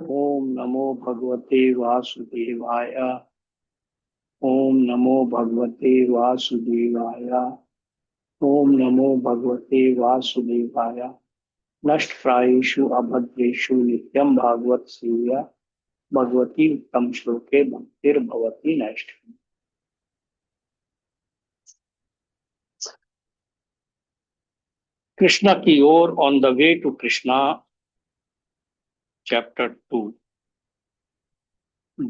ओम नमो भगवते वासुदेवाय। ओम नमो भगवते वासुदेवाय। ओम नमो भगवते वासुदेवाय। नष्ट प्रायेषु अभद्रेषु नित्यं भागवत सेव्या भगवती उत्तम श्लोके भक्तिर्भवति नष्ट। कृष्ण की ओर on the way to Krishna chapter 2।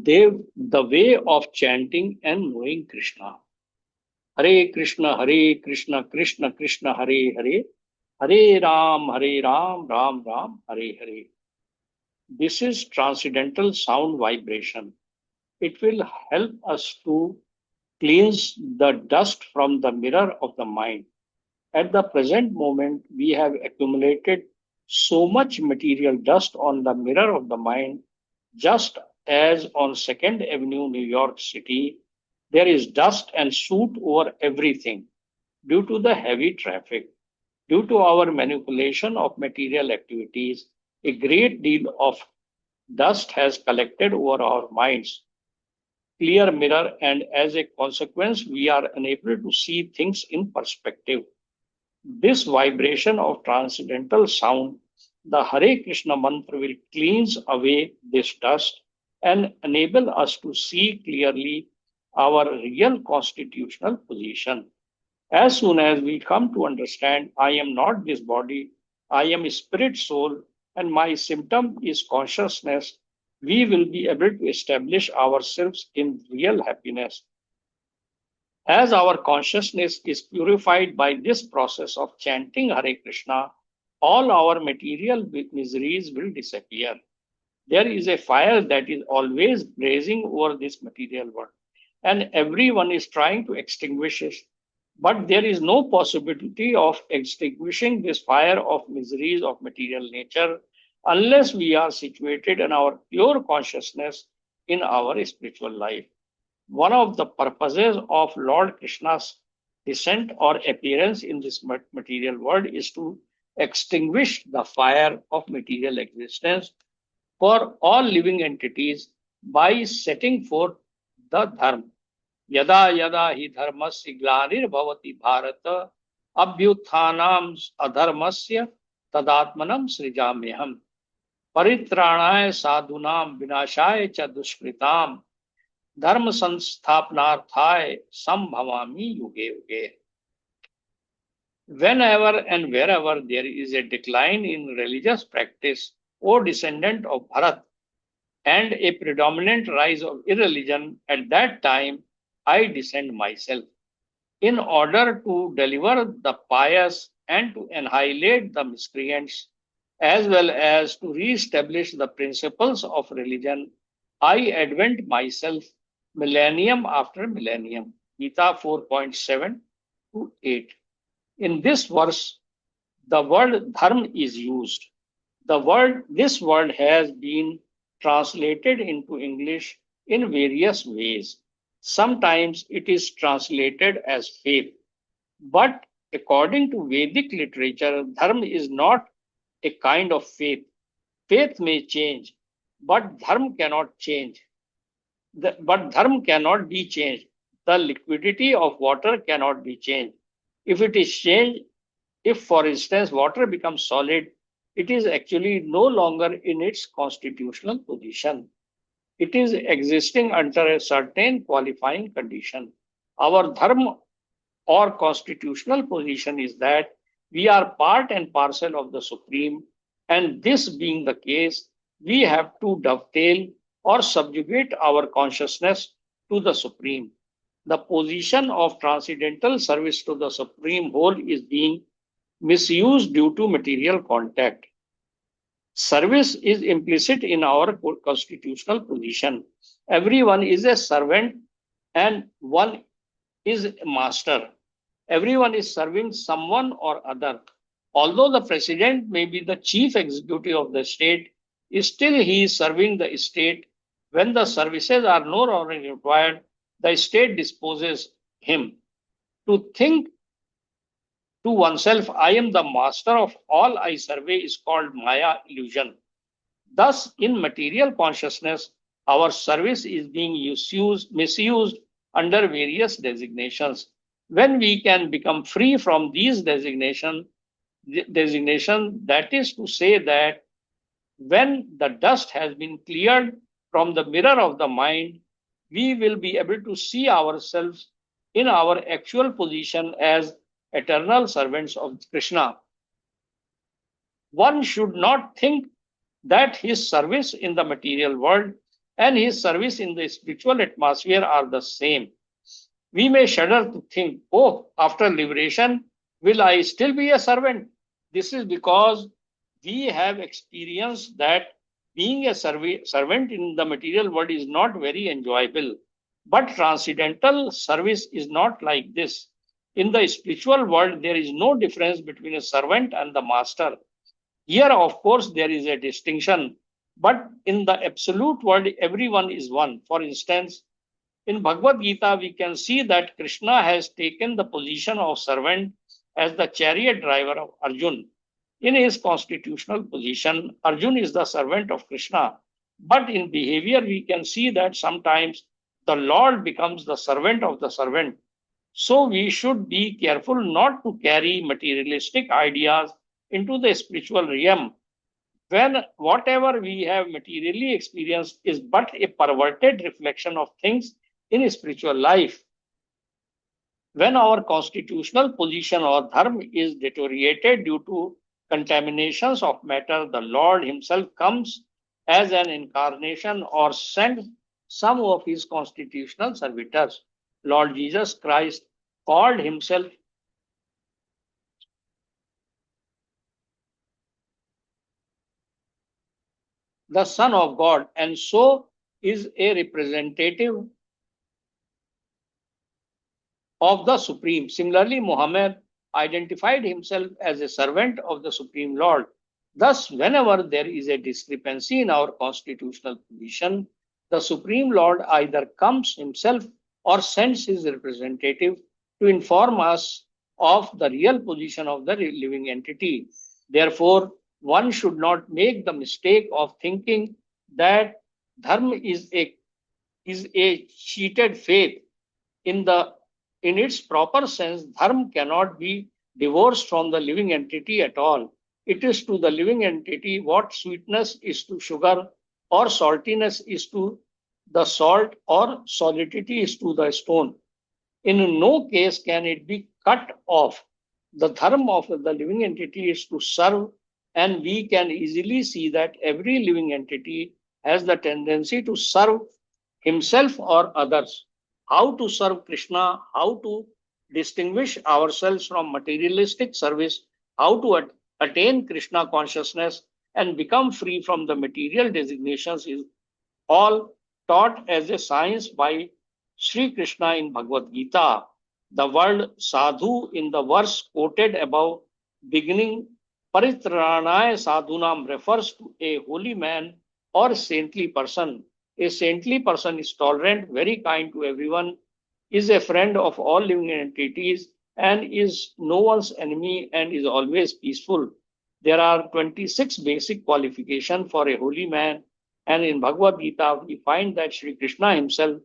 देव the way of chanting and knowing Krishna. Hare Krishna Krishna Krishna Hare Hare, Hare Ram Ram Hare Hare. This is transcendental sound vibration. It will help us to cleanse the dust from the mirror of the mind. At the present moment, we have accumulated so much material dust on the mirror of the mind, just as on Second Avenue, New York City, there is dust and soot over everything due to the heavy traffic. Due to our manipulation of material activities, a great deal of dust has collected over our minds, clear mirror, and as a consequence, we are unable to see things in perspective. This vibration of transcendental sound, the Hare Krishna mantra, will cleanse away this dust and enable us to see clearly our real constitutional position. As soon as we come to understand, I am not this body, I am a spirit soul, and my symptom is consciousness, we will be able to establish ourselves in real happiness. As our consciousness is purified by this process of chanting Hare Krishna, all our material miseries will disappear. There is a fire that is always blazing over this material world, and everyone is trying to extinguish it. But there is no possibility of extinguishing this fire of miseries of material nature unless we are situated in our pure consciousness in our spiritual life. One of the purposes of Lord Krishna's descent or appearance in this material world is to extinguish the fire of material existence for all living entities by setting forth the dharma. यदा यदा हि धर्मस्य ग्लानिर्भवति भारत अभ्युत्थानम् अधर्मस्य तदात्मनं सृजाम्यहम् परित्राणाय साधूनां विनाशाय च दुष्कृताम् धर्म संस्थापनार्थाय संभवामि युगे युगे. Whenever and wherever there is a decline in religious practice, O descendant of Bharat, and a predominant rise of irreligion, at that time I descend myself, in order to deliver the pious and to annihilate the miscreants, as well as to re-establish the principles of religion. I advent myself millennium after millennium. Gita 4.7 to 8. In this verse, the word dharma is used. This word has been translated into English in various ways. Sometimes it is translated as faith, but according to Vedic literature, dharma is not a kind of faith. Faith may change, but dharma cannot change. But dharma cannot be changed. The liquidity of water cannot be changed. If it is changed, if for instance water becomes solid, it is actually no longer in its constitutional position. It is existing under a certain qualifying condition. Our dharma or constitutional position is that we are part and parcel of the Supreme, and this being the case, we have to dovetail or subjugate our consciousness to the Supreme. The position of transcendental service to the Supreme Whole is being misused due to material contact. Service is implicit in our constitutional position. Everyone is a servant and one is a master. Everyone is serving someone or other. Although the president may be the chief executive of the state, still he is serving the state. When the services are no longer required, the state disposes him. To think to oneself, I am the master of all I survey, is called Maya illusion. Thus, in material consciousness, our service is being misused under various designations. When we can become free from these designation, that is to say that when the dust has been cleared from the mirror of the mind, we will be able to see ourselves in our actual position as eternal servants of Krishna. One should not think that his service in the material world and his service in the spiritual atmosphere are the same. We may shudder to think, oh, after liberation, will I still be a servant? This is because we have experienced that being a servant in the material world is not very enjoyable. But transcendental service is not like this. In the spiritual world, there is no difference between a servant and the master. Here, of course, there is a distinction, but in the absolute world, everyone is one. For instance, in Bhagavad Gita, we can see that Krishna has taken the position of servant as the chariot driver of Arjun. In his constitutional position, Arjun is the servant of Krishna. But in behavior, we can see that sometimes the Lord becomes the servant of the servant. So we should be careful not to carry materialistic ideas into the spiritual realm when whatever we have materially experienced is but a perverted reflection of things in spiritual life. When our constitutional position or dharma is deteriorated due to contaminations of matter, the Lord Himself comes as an incarnation or sends some of His constitutional servitors. Lord Jesus Christ called Himself the Son of God and so is a representative of the Supreme. Similarly, Muhammad identified himself as a servant of the Supreme Lord. Thus, whenever there is a discrepancy in our constitutional position, the Supreme Lord either comes himself or sends his representative to inform us of the real position of the living entity. Therefore, one should not make the mistake of thinking that dharma is a cheated faith. In its proper sense, dharma cannot be divorced from the living entity at all. It is to the living entity what sweetness is to sugar, or saltiness is to the salt, or solidity is to the stone. In no case can it be cut off. The dharma of the living entity is to serve, and we can easily see that every living entity has the tendency to serve himself or others. How to serve Krishna, how to distinguish ourselves from materialistic service, how to attain Krishna consciousness and become free from the material designations is all taught as a science by Sri Krishna in Bhagavad Gita. The word sadhu in the verse quoted above, beginning Paritranaya Sadhunam, refers to a holy man or saintly person. A saintly person is tolerant, very kind to everyone, is a friend of all living entities, and is no one's enemy and is always peaceful. There are 26 basic qualifications for a holy man, and in Bhagavad Gita, we find that Sri Krishna himself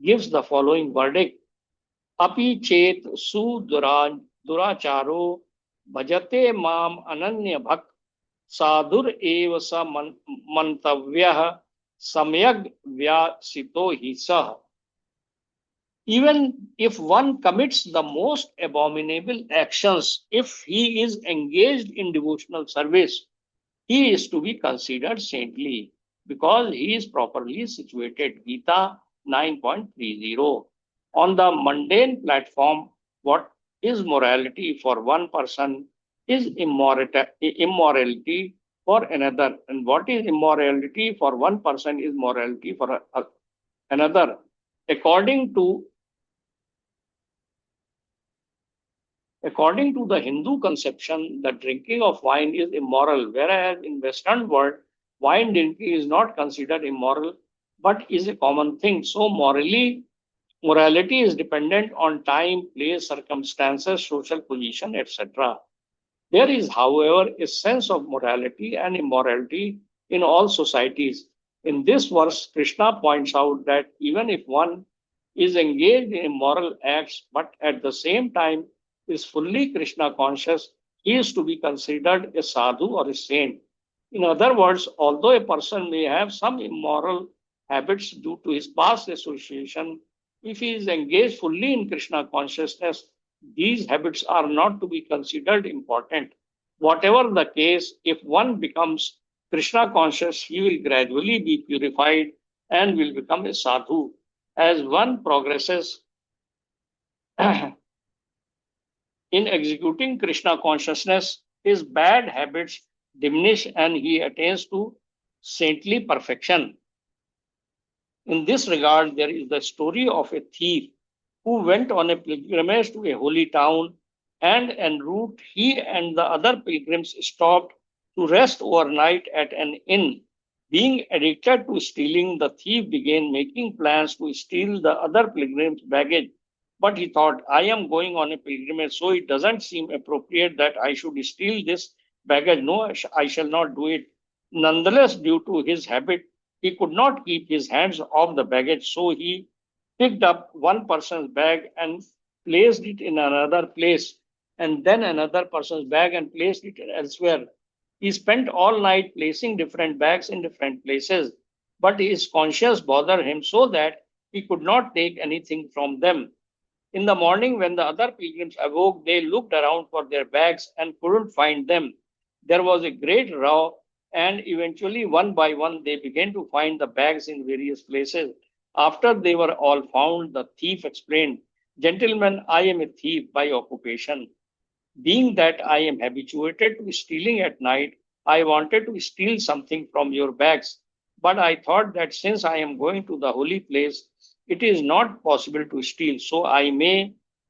gives the following verdict: Api chet su duracharo bhajate mam ananya bhakt साधुर एव स मंतव्यः सम्यग् vyasito hi sah. Even if one commits the most abominable actions, if he is engaged in devotional service, he is to be considered saintly because he is properly situated. Gita 9.30. On the mundane platform, what is morality for one person is immorality for another, and what is immorality for one person is morality for another. According to According to the Hindu conception, the drinking of wine is immoral, whereas in Western world, wine drinking is not considered immoral, but is a common thing. So morality is dependent on time, place, circumstances, social position, etc. There is, however, a sense of morality and immorality in all societies. In this verse, Krishna points out that even if one is engaged in immoral acts but at the same time is fully Krishna conscious, he is to be considered a sadhu or a saint. In other words, although a person may have some immoral habits due to his past association, if he is engaged fully in Krishna consciousness, these habits are not to be considered important. Whatever the case, if one becomes Krishna conscious, he will gradually be purified and will become a sadhu. As one progresses in executing Krishna consciousness, his bad habits diminish and he attains to saintly perfection. In this regard, there is the story of a thief who went on a pilgrimage to a holy town, and en route he and the other pilgrims stopped to rest overnight at an inn. Being addicted to stealing, the thief began making plans to steal the other pilgrims' baggage. But he thought, I am going on a pilgrimage, so it doesn't seem appropriate that I should steal this baggage. No, I shall not do it. Nonetheless, due to his habit, he could not keep his hands off the baggage, so he picked up one person's bag and placed it in another place, and then another person's bag and placed it elsewhere. He spent all night placing different bags in different places, but his conscience bothered him so that he could not take anything from them. In the morning, when the other pilgrims awoke, they looked around for their bags and couldn't find them. There was a great row, and eventually, one by one, they began to find the bags in various places. After they were all found, the thief explained, Gentlemen, I am a thief by occupation. Being that I am habituated to stealing at night, I wanted to steal something from your bags. But I thought that since I am going to the holy place, it is not possible to steal. So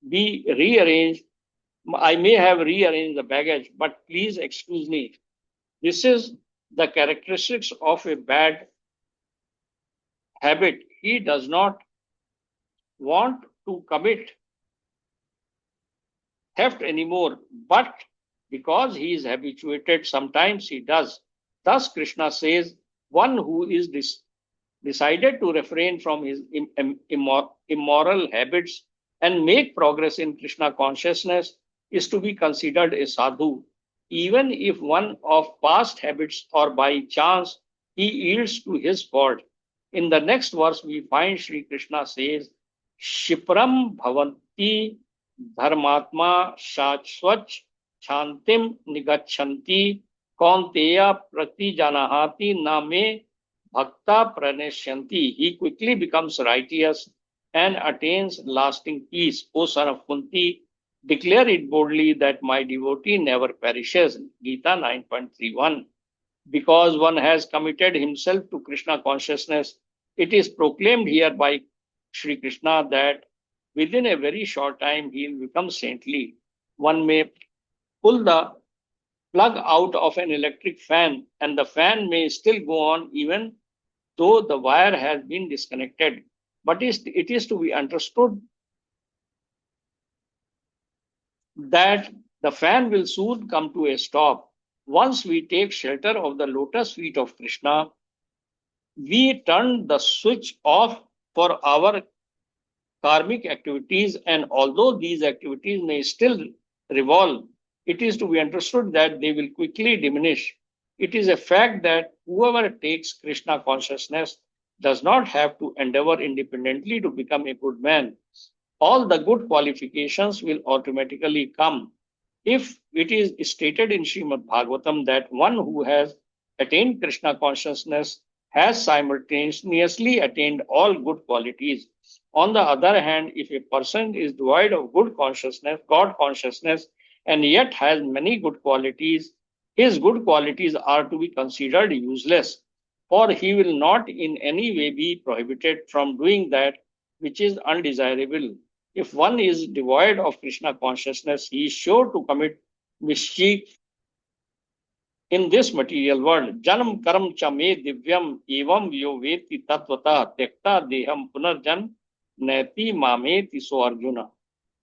be rearranged. I may have rearranged the baggage, but please excuse me. This is the characteristics of a bad habit. He does not want to commit theft anymore, but because he is habituated, sometimes he does. Thus, Krishna says, one who is decided to refrain from his immoral habits and make progress in Krishna consciousness is to be considered a sadhu, even if one of past habits or by chance he yields to his fault. In the next verse, we find Sri Krishna says, Shipram bhavanti dharmatma shachwach shantim nigachanti kaunteya pratijanahati name bhakta praneshyanti. He quickly becomes righteous and attains lasting peace. O son of Kunti, declare it boldly that my devotee never perishes. Gita 9.31. Because one has committed himself to Krishna consciousness, it is proclaimed here by Sri Krishna that within a very short time he will become saintly. One may pull the plug out of an electric fan and the fan may still go on even though the wire has been disconnected. But it is to be understood that the fan will soon come to a stop. Once we take shelter of the lotus feet of Krishna, we turn the switch off for our karmic activities, and although these activities may still revolve, it is to be understood that they will quickly diminish. It is a fact that whoever takes Krishna consciousness does not have to endeavor independently to become a good man. All the good qualifications will automatically come. If it is stated in Srimad Bhagavatam that one who has attained Krishna consciousness has simultaneously attained all good qualities. On the other hand, if a person is devoid of good consciousness, God consciousness, and yet has many good qualities, his good qualities are to be considered useless, for he will not in any way be prohibited from doing that which is undesirable. If one is devoid of Krishna consciousness, he is sure to commit mischief in this material world. Janam karam cha me divyam evam yo veti tatvata tekta deham punarjan neti mameti so Arjuna.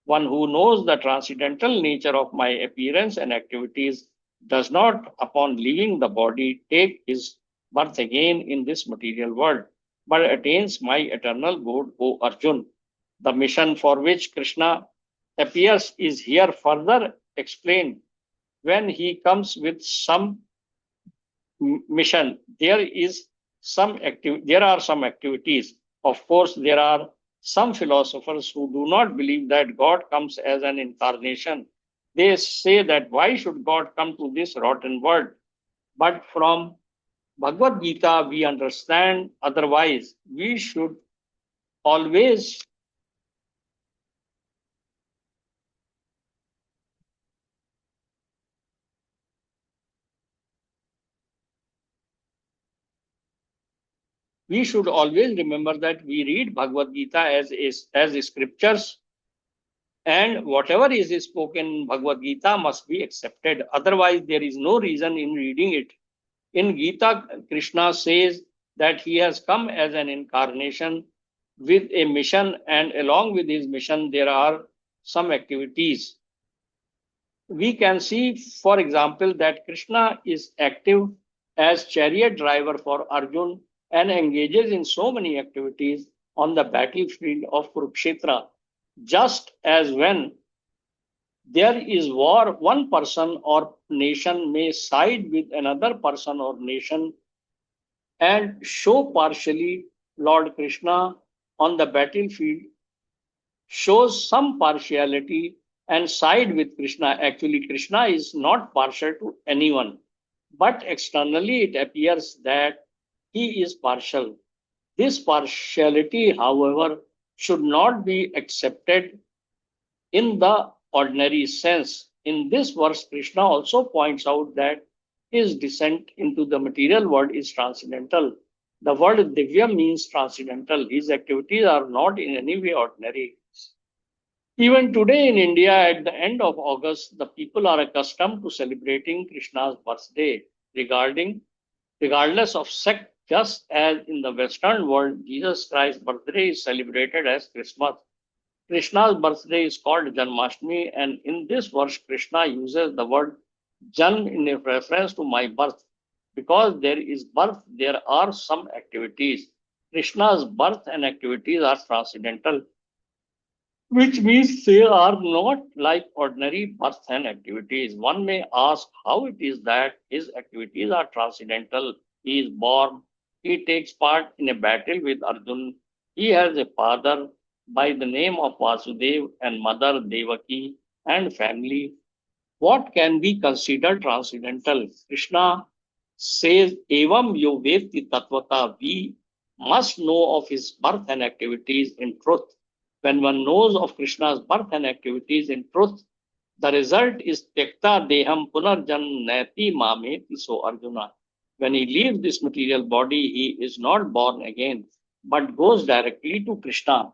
One who knows the transcendental nature of my appearance and activities does not, upon leaving the body, take his birth again in this material world, but attains my eternal good, O Arjun. The mission for which Krishna appears is here further explained when he comes with some mission. There are some activities. Of course, there are some philosophers who do not believe that God comes as an incarnation. They say that why should God come to this rotten world? But from Bhagavad Gita, we understand otherwise. Always, we should always remember that we read Bhagavad Gita as scriptures, and whatever is spoken in Bhagavad Gita must be accepted. Otherwise, there is no reason in reading it. In Gita, Krishna says that he has come as an incarnation with a mission, and along with his mission, there are some activities. We can see, for example, that Krishna is active as chariot driver for Arjun and engages in so many activities on the battlefield of Kurukshetra. Just as when there is war, one person or nation may side with another person or nation and show partially. Lord Krishna on the battlefield shows some partiality and side with Krishna. Actually, Krishna is not partial to anyone, but externally it appears that he is partial. This partiality, however, should not be accepted in the ordinary sense. In this verse, Krishna also points out that his descent into the material world is transcendental. The word Divya means transcendental. His activities are not in any way ordinary. Even today in India, at the end of August, the people are accustomed to celebrating Krishna's birthday, regarding regardless of sect, just as in the Western world, Jesus Christ's birthday is celebrated as Christmas. Krishna's birthday is called Janmashtami, and in this verse, Krishna uses the word Jan in a reference to my birth. Because there is birth, there are some activities. Krishna's birth and activities are transcendental, which means they are not like ordinary birth and activities. One may ask how it is that his activities are transcendental. He is born, he takes part in a battle with Arjun, he has a father by the name of Vasudev and mother Devaki and family. What can be considered transcendental? Krishna says, Evam yo veti tattvata, we must know of his birth and activities in truth. When one knows of Krishna's birth and activities in truth, the result is Tekta Deham Punarjan Nati Mameti, so Arjuna. When he leaves this material body, he is not born again, but goes directly to Krishna.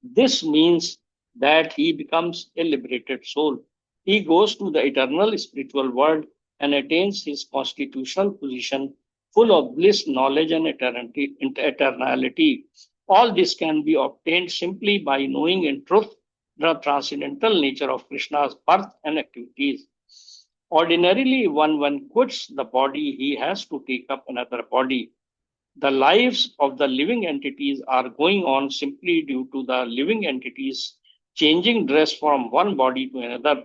This means that he becomes a liberated soul. He goes to the eternal spiritual world and attains his constitutional position full of bliss, knowledge, and eternality. All this can be obtained simply by knowing in truth the transcendental nature of Krishna's birth and activities. Ordinarily, when one quits the body, he has to take up another body. The lives of the living entities are going on simply due to the living entities changing dress from one body to another.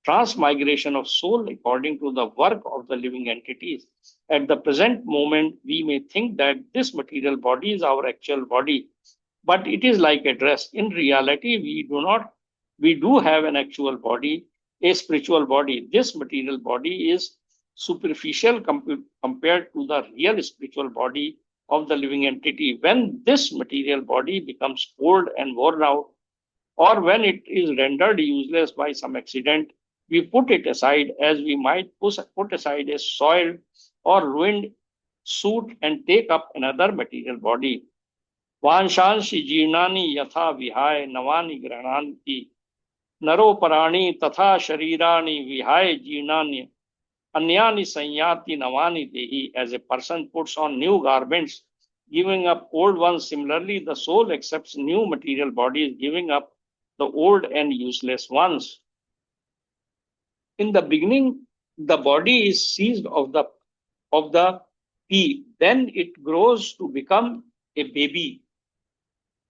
Transmigration of soul according to the work of the living entities. At the present moment, we may think that this material body is our actual body, but it is like a dress. In reality, we do have an actual body, a spiritual body. This material body is superficial compared to the real spiritual body of the living entity. When this material body becomes old and worn out, or when it is rendered useless by some accident, we put it aside as we might put aside a soiled or ruined suit and take up another material body. वांशांशि जीर्णानि यथा विहाय नवानि गृह्णाति नरोपराणि तथा शरीराणि विहाय जीर्णानि अन्यानि संयाति navani dehi. As a person puts on new garments, giving up old ones, similarly, the soul accepts new material bodies, giving up the old and useless ones. In the beginning, the body is seized of the P. Then it grows to become a baby,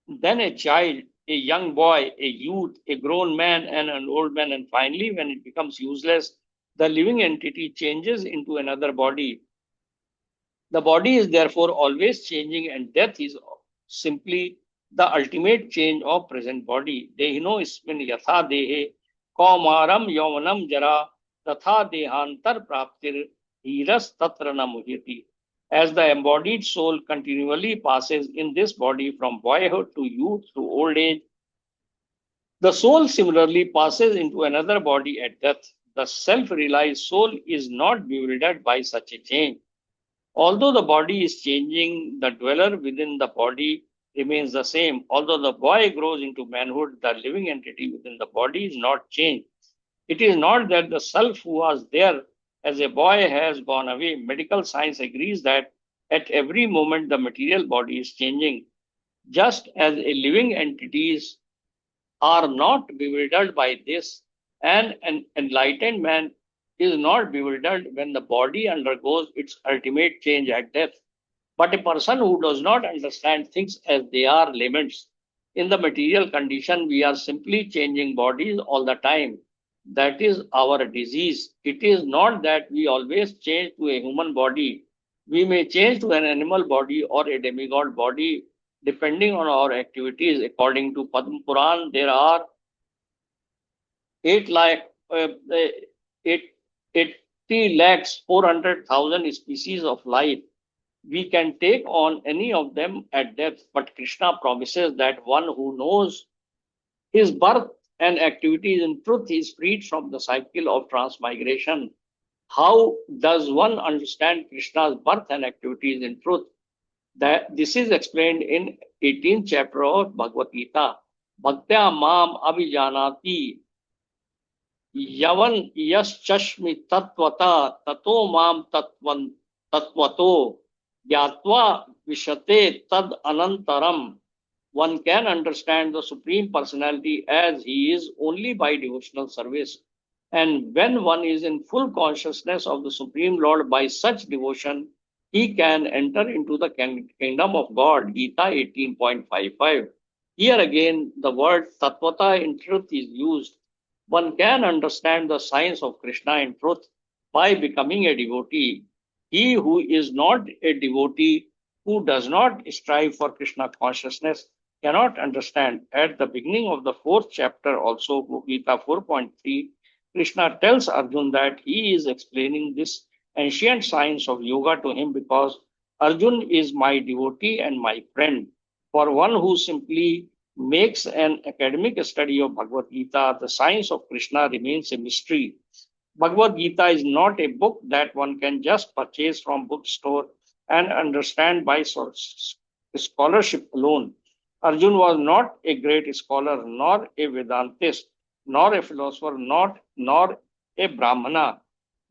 then a child, a young boy, a youth, a grown man, and an old man. And finally, when it becomes useless, the living entity changes into another body. The body is therefore always changing, and death is simply the ultimate change of present body. Dehino ismin yatha dehe kaumaram yaumanam jara tatha dehantar praptir hiras tatra na muhyati. As the embodied soul continually passes in this body from boyhood to youth to old age, the soul similarly passes into another body at death. The self realized soul is not bewildered by such a change. Although the body is changing, the dweller within the body remains the same. Although the boy grows into manhood, the living entity within the body is not changed. It is not that the self who was there as a boy has gone away. Medical science agrees that at every moment the material body is changing. Just as a living entities are not bewildered by this, and an enlightened man is not bewildered when the body undergoes its ultimate change at death. But a person who does not understand things as they are laments. In the material condition, we are simply changing bodies all the time. That is our disease. It is not that we always change to a human body. We may change to an animal body or a demigod body depending on our activities. According to Padma Puran, there are 8 lakh, uh, uh, 8, 80 lakhs 400,000 species of life. We can take on any of them at depth, but Krishna promises that one who knows his birth and activities in truth is freed from the cycle of transmigration. How does one understand Krishna's birth and activities in truth? That this is explained in 18th chapter of Bhagavad Gita. Bhaktya mam abhijanati yavan yaschashmi tatvata tato mam tatvato gyatva vishate tad anantaram. One can understand the Supreme Personality as he is only by devotional service. And when one is in full consciousness of the Supreme Lord by such devotion, he can enter into the kingdom of God. Gita 18.55. Here again, the word Tattvata in truth is used. One can understand the science of Krishna in truth by becoming a devotee. He who is not a devotee, who does not strive for Krishna consciousness, cannot understand. At the beginning of the fourth chapter, also Gita 4.3, Krishna tells Arjun that he is explaining this ancient science of yoga to him because Arjun is my devotee and my friend. For one who simply makes an academic study of Bhagavad Gita, the science of Krishna remains a mystery. Bhagavad Gita is not a book that one can just purchase from bookstore and understand by scholarship alone. Arjun was not a great scholar, nor a Vedantist, nor a philosopher, nor a Brahmana,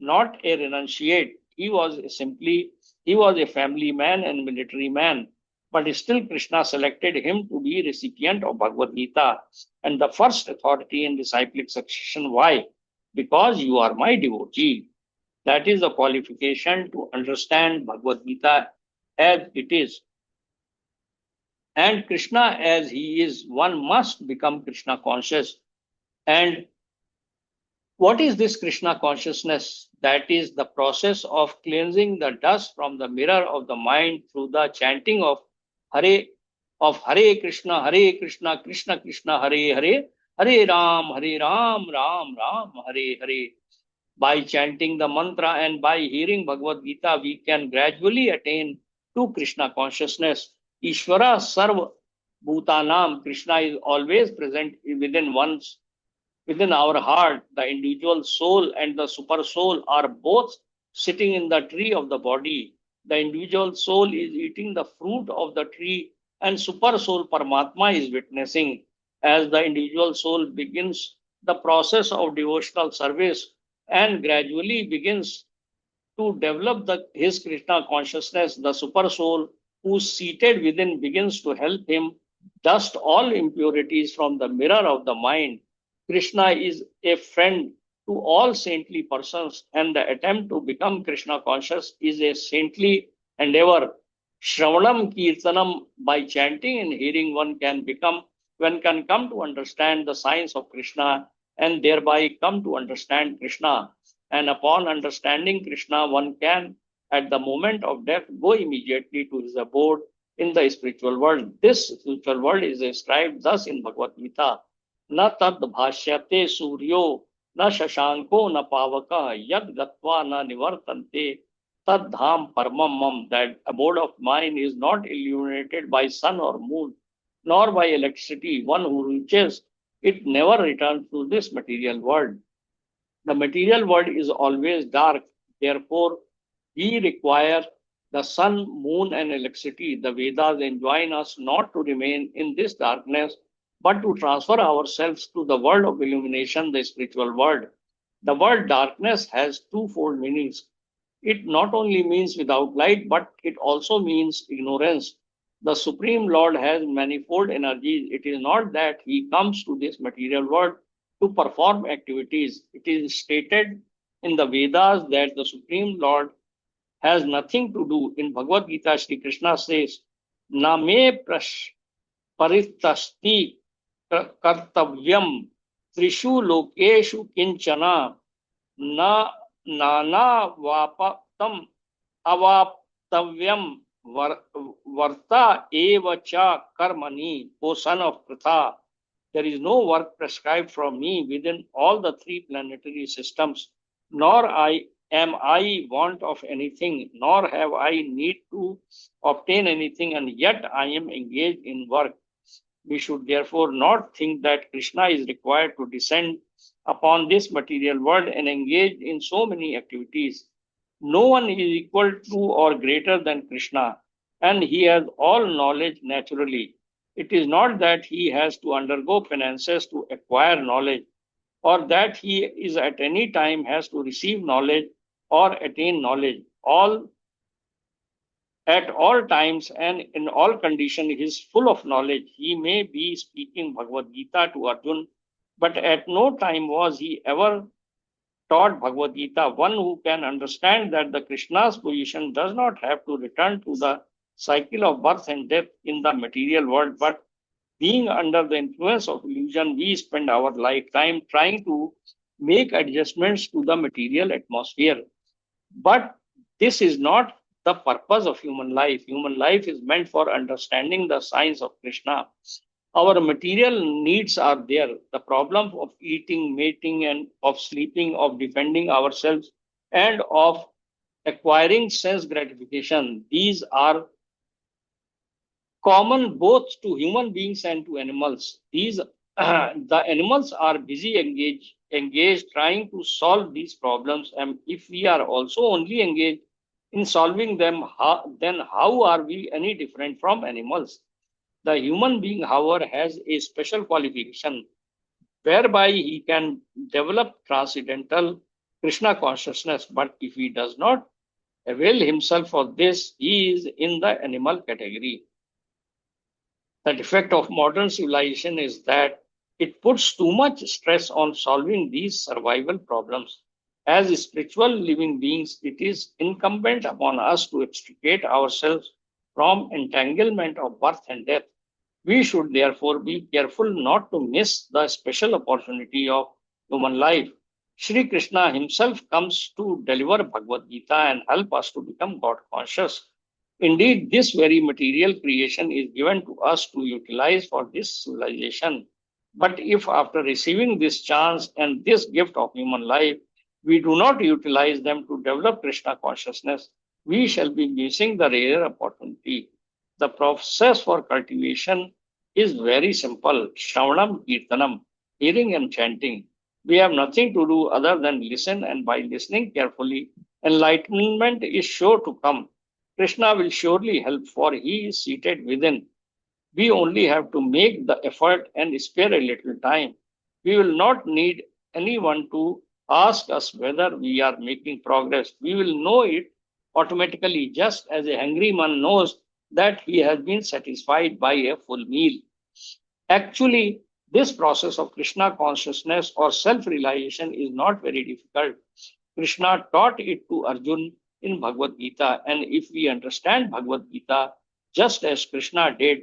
not a renunciate. He was a family man and military man. But still Krishna selected him to be recipient of Bhagavad Gita and the first authority in disciplic succession. Why? Because you are my devotee. That is the qualification to understand Bhagavad Gita as it is. And Krishna as he is, one must become Krishna conscious. And what is this Krishna consciousness? That is the process of cleansing the dust from the mirror of the mind through the chanting Hare Hare Krishna, Krishna Krishna, Hare Hare, Hare Ram, Ram Ram, Hare Hare. By chanting the mantra and by hearing Bhagavad Gita, we can gradually attain to Krishna consciousness. Ishvara Sarva Bhutanam, Krishna is always present within our heart. The individual soul and the super soul are both sitting in the tree of the body. The individual soul is eating the fruit of the tree, and super soul Paramatma is witnessing. As the individual soul begins the process of devotional service and gradually begins to develop his Krishna consciousness, the super soul who's seated within begins to help him dust all impurities from the mirror of the mind. Krishna is a friend to all saintly persons, and the attempt to become Krishna conscious is a saintly endeavor. Shravanam Kirtanam, by chanting and hearing, one can come to understand the science of Krishna and thereby come to understand Krishna. And upon understanding Krishna, one can, at the moment of death, go immediately to his abode in the spiritual world. This spiritual world is described thus in Bhagavad Gita. न तद भाष्यते सूर्यो न शशांको न पावक यद गत्वा न निवर्तन्ते तद धाम परमम मम. That abode of mine is not illuminated by sun or moon nor by electricity. One who reaches it never returns to this material world. The material world is always dark. Therefore, we require the sun, moon, and electricity. The Vedas enjoin us not to remain in this darkness, but to transfer ourselves to the world of illumination, the spiritual world. The word darkness has twofold meanings. It not only means without light, but it also means ignorance. The Supreme Lord has manifold energies. It is not that he comes to this material world to perform activities. It is stated in the Vedas that the Supreme Lord has nothing to do. In Bhagavad Gita, Sri Krishna says, Na me paritasti kartavyam trishu lokeshu kinchana na nana vapatam avaptavyam varta eva cha karmani. O son of Pritha, there is no work prescribed from me within all the three planetary systems, nor am I want of anything, nor have I need to obtain anything, and yet I am engaged in work. We should therefore not think that Krishna is required to descend upon this material world and engage in so many activities. No one is equal to or greater than Krishna, and he has all knowledge naturally. It is not that he has to undergo penances to acquire knowledge, or that he is at any time has to receive knowledge or attain knowledge. All at all times and in all conditions, he is full of knowledge. He may be speaking Bhagavad Gita to Arjun, but at no time was he ever taught Bhagavad Gita. One who can understand that the Krishna's position does not have to return to the cycle of birth and death in the material world, but being under the influence of illusion, we spend our lifetime trying to make adjustments to the material atmosphere. But this is not the purpose of human life. Human life is meant for understanding the science of Krishna. Our material needs are there. The problem of eating, mating, and of sleeping, of defending ourselves, and of acquiring sense gratification, these are common both to human beings and to animals. These the animals are busy engaged trying to solve these problems, and if we are also only engaged in solving them, then how are we any different from animals? The human being, however, has a special qualification whereby he can develop transcendental Krishna consciousness. But if he does not avail himself of this, he is in the animal category. The defect of modern civilization is that it puts too much stress on solving these survival problems. As spiritual living beings, it is incumbent upon us to extricate ourselves from entanglement of birth and death. We should therefore be careful not to miss the special opportunity of human life. Sri Krishna himself comes to deliver Bhagavad Gita and help us to become God conscious. Indeed, this very material creation is given to us to utilize for this civilization. But if after receiving this chance and this gift of human life, we do not utilize them to develop Krishna consciousness, we shall be missing the rare opportunity. The process for cultivation is very simple. Shravanam Kirtanam, hearing and chanting. We have nothing to do other than listen, and by listening carefully, enlightenment is sure to come. Krishna will surely help, for he is seated within. We only have to make the effort and spare a little time. We will not need anyone to ask us whether we are making progress. We will know it automatically, just as a hungry man knows that he has been satisfied by a full meal. Actually, this process of Krishna consciousness or self realization is not very difficult. Krishna taught it to Arjun in Bhagavad Gita. And if we understand Bhagavad Gita just as Krishna did,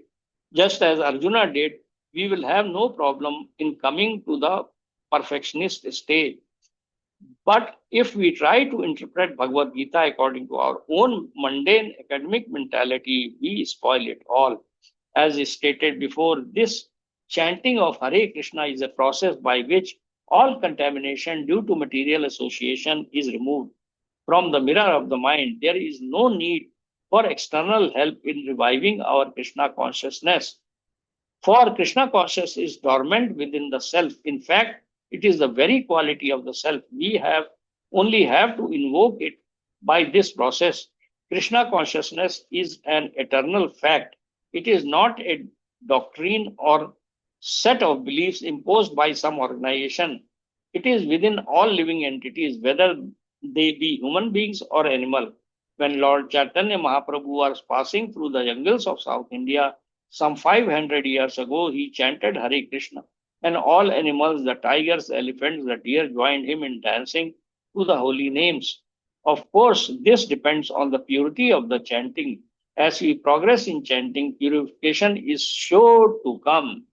just as Arjuna did, we will have no problem in coming to the perfectionist stage. But if we try to interpret Bhagavad Gita according to our own mundane academic mentality, we spoil it all. As is stated before, this chanting of Hare Krishna is a process by which all contamination due to material association is removed from the mirror of the mind. There is no need for external help in reviving our Krishna consciousness. For Krishna consciousness is dormant within the self. In fact, it is the very quality of the self. We have only have to invoke it by this process. Krishna consciousness is an eternal fact. It is not a doctrine or set of beliefs imposed by some organization. It is within all living entities, whether they be human beings or animal. When Lord Chaitanya Mahaprabhu was passing through the jungles of South India some 500 years ago, he chanted Hare Krishna, and all animals, the tigers, the elephants, the deer, joined him in dancing to the holy names. Of course, this depends on the purity of the chanting. As we progress in chanting, purification is sure to come.